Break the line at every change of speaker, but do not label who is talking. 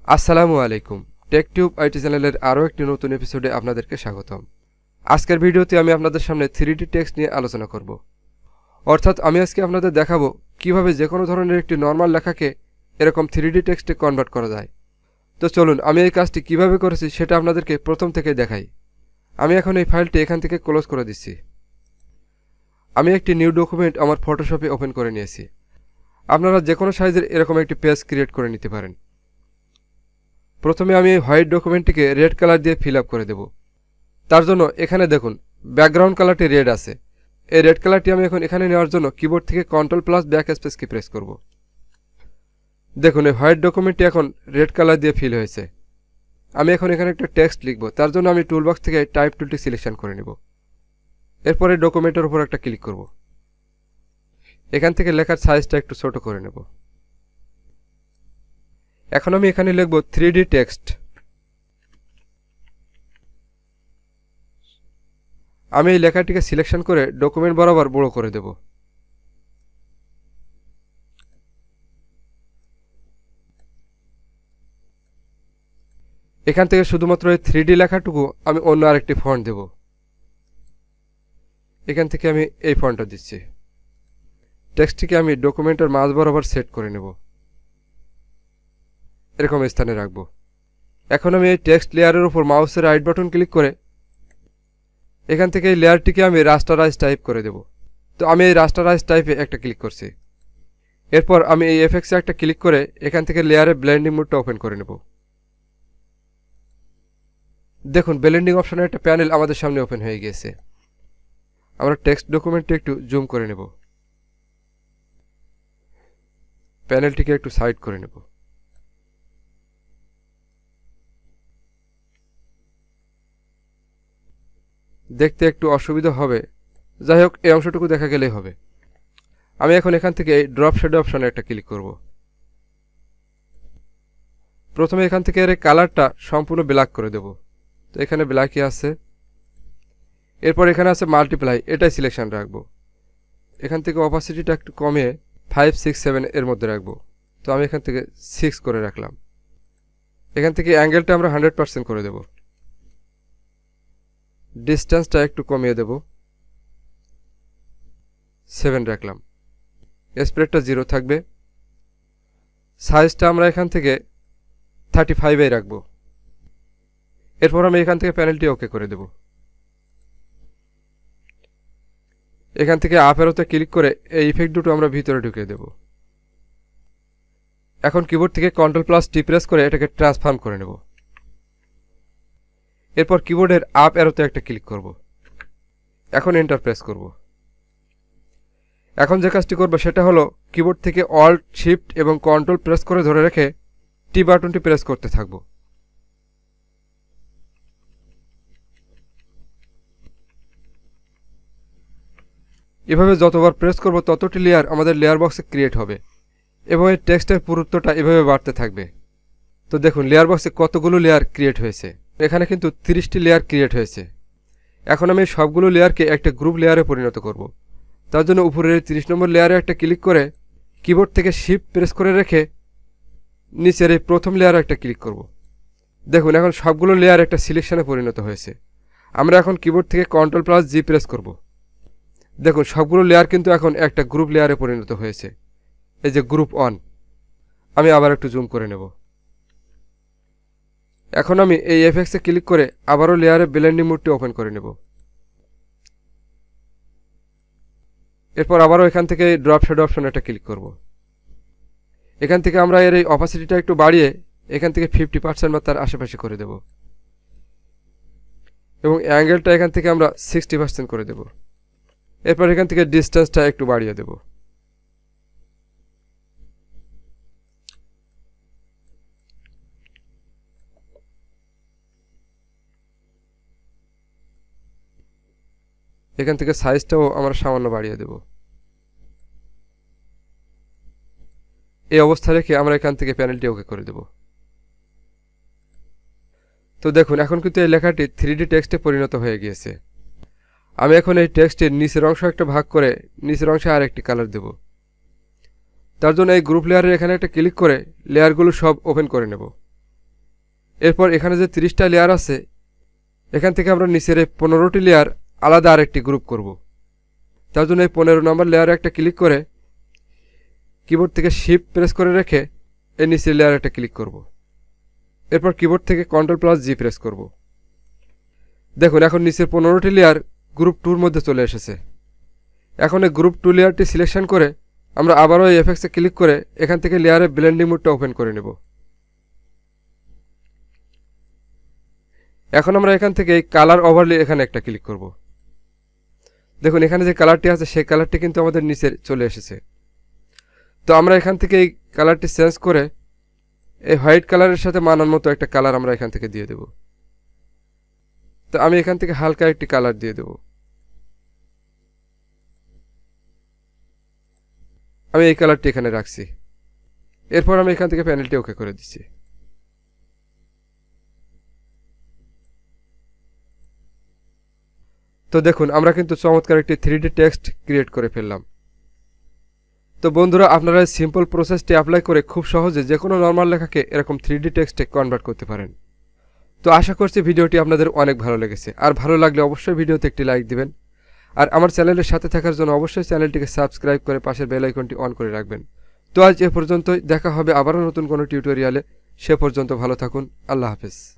আসসালামু আলাইকুম। টেকটিউব আইটি চ্যানেলের আরও একটি নতুন এপিসোডে আপনাদেরকে স্বাগতম। আজকের ভিডিওতে আমি আপনাদের সামনে 3D টেক্সট নিয়ে আলোচনা করব। অর্থাৎ আমি আজকে আপনাদের দেখাবো কিভাবে যে কোনো ধরনের একটি নর্মাল লেখাকে এরকম 3D টেক্সটে কনভার্ট করা যায়। তো চলুন আমি এই কাজটি কিভাবে করেছি সেটা আপনাদেরকে প্রথম থেকে দেখাই। আমি এখন এই ফাইলটি এখান থেকে ক্লোজ করে দিচ্ছি। আমি একটি নিউ ডকুমেন্ট আমার ফটোশপে ওপেন করে নিয়েছি। আপনারা যে কোনো সাইজের এরকম একটি পেজ ক্রিয়েট করে নিতে পারেন। প্রথমে আমি এই হোয়াইট ডকুমেন্টটিকে রেড কালার দিয়ে ফিল আপ করে দেব। তার জন্য এখানে দেখুন ব্যাকগ্রাউন্ড কালারটি রেড আছে। এই রেড কালারটি আমি এখন এখানে নেওয়ার জন্য কিবোর্ড থেকে Ctrl+ব্যাক স্পেস কি প্রেস করব। দেখুন এই হোয়াইট ডকুমেন্টটি এখন রেড কালার দিয়ে ফিল হয়েছে। আমি এখন এখানে একটা টেক্সট লিখব। তার জন্য আমি টুলবক্স থেকে টাইপ টুলটি সিলেকশন করে নেব। এরপরে ডকুমেন্টের উপর একটা ক্লিক করব। এখান থেকে লেখার সাইজটা একটু ছোট করে নেব। এখন আমি এখানে লিখব 3D টেক্সট। আমি এই লেখাটিকে সিলেকশন করে ডকুমেন্ট বরাবর বড় করে দেব। এখান থেকে শুধুমাত্র এই 3D লেখাটুকু আমি অন্য আরেকটি ফন্ট দেব। এখান থেকে আমি এই ফন্টটা দিচ্ছি। টেক্সটটিকে আমি ডকুমেন্টের মাঝ বরাবর সেট করে নেব। এরকম স্থানে রাখব। এখন আমি এই টেক্সট লেয়ারের উপর মাউসের রাইট বাটন ক্লিক করে এখান থেকে এই লেয়ারটিকে আমি রাস্টারাইজ টাইপ করে দেব। তো আমি এই রাস্টারাইজ টাইপে একটা ক্লিক করছি। এরপর আমি এই এফেক্টসে একটা ক্লিক করে এখান থেকে লেয়ারে ব্লেন্ডিং মোডটা ওপেন করে নেব। দেখুন ব্লেন্ডিং অপশনের একটা প্যানেল আমাদের সামনে ওপেন হয়ে গিয়েছে। আমরা টেক্সট ডকুমেন্টটি একটু জুম করে নেব। প্যানেলটিকে একটু সাইড করে নেব। দেখতে একটু অসুবিধা হবে, যাই হোক এই অংশটুকু দেখা গেলেই হবে। আমি এখন এখান থেকে এই ড্রপ শেডো অপশনে একটা ক্লিক করব। প্রথমে এখান থেকে এর কালারটা সম্পূর্ণ ব্ল্যাক করে দেব। তো এখানে ব্ল্যাকই আছে। এরপর এখানে আছে মাল্টিপ্লাই, এটাই সিলেকশন রাখবো। এখান থেকে অপাসিটিটা একটু কমিয়ে 5, 6, 7 এর মধ্যে রাখবো। তো আমি এখান থেকে 6 করে রাখলাম। এখান থেকে অ্যাঙ্গেলটা আমরা 100% করে দেব। ডিস্টেন্সটা একটু কমিয়ে দেব, 7 রাখলাম। স্প্রেডটা 0 থাকবে। সাইজটা আমরা এখান থেকে 35 রাখবো। এরপর আমি এখান থেকে প্যানেলটি ওকে করে দেব। এখান থেকে আপ অ্যারোতে ক্লিক করে এই ইফেক্ট দুটো আমরা ভিতরে ঢুকিয়ে দেব। এখন কিবোর্ড থেকে Ctrl+T প্রেস করে এটাকে ট্রান্সফর্ম করে নেব। এরপর কিবোর্ডের আপ অ্যারোতে একটা ক্লিক করব। এখন এন্টার প্রেস করব। এখন যে কাজটি করব সেটা হলো কিবোর্ড থেকে অল্ট, শিফট এবং কন্ট্রোল প্রেস করে ধরে রেখে টি বাটনটি প্রেস করতে থাকব। এভাবে যতবার প্রেস করব ততটি লেয়ার আমাদের লেয়ার বক্সে ক্রিয়েট হবে এবং এই টেক্সটের পুরুত্বটা এভাবে বাড়তে থাকবে। তো দেখুন লেয়ার বক্সে কতগুলো লেয়ার ক্রিয়েট হয়েছে। এখানে কিন্তু 30টি লেয়ার ক্রিয়েট হয়েছে। এখন আমি সবগুলো লেয়ারকে একটা গ্রুপ লেয়ারে পরিণত করব। তার জন্য উপরের 30 নম্বর লেয়ারে একটা ক্লিক করে কিবোর্ড থেকে শিফট প্রেস করে রেখে নিচের এই প্রথম লেয়ারে একটা ক্লিক করব। দেখুন এখন সবগুলো লেয়ার একটা সিলেকশনে পরিণত হয়েছে। আমরা এখন কিবোর্ড থেকে Ctrl+G প্রেস করব। দেখুন সবগুলো লেয়ার কিন্তু এখন একটা গ্রুপ লেয়ারে পরিণত হয়েছে। এই যে গ্রুপ 1। আমি আবার একটু জুম করে নেব। এখন আমি এই এফেক্টসে ক্লিক করে আবারও লেয়ারে ব্লেন্ডিং মোডটি ওপেন করে নেব। এরপর আবারও এখান থেকে ড্রপ শেডো অপশনে একটা ক্লিক করব। এখান থেকে আমরা এর এই অপাসিটিটা একটু বাড়িয়ে এখান থেকে 50% বা তার আশেপাশে করে দেব এবং অ্যাঙ্গেলটা এখান থেকে আমরা 60% করে দেব। এরপর এখান থেকে ডিস্টেন্সটা একটু বাড়িয়ে দেব। এখান থেকে সাইজটাও আমরা সামান্য বাড়িয়ে দেব। এই অবস্থা রেখে আমরা এখান থেকে প্যানেলটি ওকে করে দেব। তো দেখুন এখন কিন্তু এই লেখাটি 3D টেক্সটে পরিণত হয়ে গিয়েছে। আমি এখন এই টেক্সটের নিচের অংশ একটা ভাগ করে নিচের অংশে আরেকটি কালার দেব। তার জন্য এই গ্রুপ লেয়ারের এখানে একটা ক্লিক করে লেয়ারগুলো সব ওপেন করে নেব। এরপর এখানে যে 30টা লেয়ার আছে, এখান থেকে আমরা নিচের এই 15টি লেয়ার আলাদা আরেকটি গ্রুপ করব। তার জন্য এই 15 নম্বর লেয়ারে একটা ক্লিক করে কিবোর্ড থেকে শিফট প্রেস করে রেখে এই নিচের লেয়ারে একটা ক্লিক করব। এরপর কিবোর্ড থেকে Ctrl+G প্রেস করব। দেখুন এখন নিচের 15টি লেয়ার গ্রুপ 2 এর মধ্যে চলে এসেছে। এখন এই গ্রুপ 2 লেয়ারটি সিলেকশন করে আমরা আবারও এই এফেক্টসে ক্লিক করে এখান থেকে লেয়ারে ব্লেন্ডিং মোডটা ওপেন করে নেব। এখন আমরা এখান থেকে এই কালার ওভারলে এখানে একটা ক্লিক করব। দেখুন এখানে যে কালারটি আছে সেই কালারটি কিন্তু আমাদের নিচে চলে এসেছে। তো আমরা এখান থেকে এই কালারটি চেঞ্জ করে এই হোয়াইট কালারের সাথে মানার মতো একটা কালার আমরা এখান থেকে দিয়ে দেব। তো আমি এখান থেকে হালকা একটি কালার দিয়ে দেব। আমি এই কালারটি এখানে রাখছি। এরপর আমি এখান থেকে প্যানেলটি ওকে করে দিচ্ছি। তো দেখুন আমরা কিন্তু চমৎকার একটি 3D টেক্সট ক্রিয়েট করে ফেললাম। তো বন্ধুরা, আপনারা এই সিম্পল প্রসেসটি অ্যাপ্লাই করে খুব সহজে যে কোনো নর্মাল লেখাকে এরকম 3D টেক্সটে কনভার্ট করতে পারেন। তো আশা করছি ভিডিওটি আপনাদের অনেক ভালো লেগেছে। আর ভালো লাগলে অবশ্যই ভিডিওতে একটি লাইক দিবেন। আর আমার চ্যানেলের সাথে থাকার জন্য অবশ্যই চ্যানেলটিকে সাবস্ক্রাইব করে পাশের বেল আইকনটি অন করে রাখবেন। তো আজ এ পর্যন্তই, দেখা হবে আবারও নতুন কোনো টিউটোরিয়ালে। সে পর্যন্ত ভালো থাকুন। আল্লাহ হাফেজ।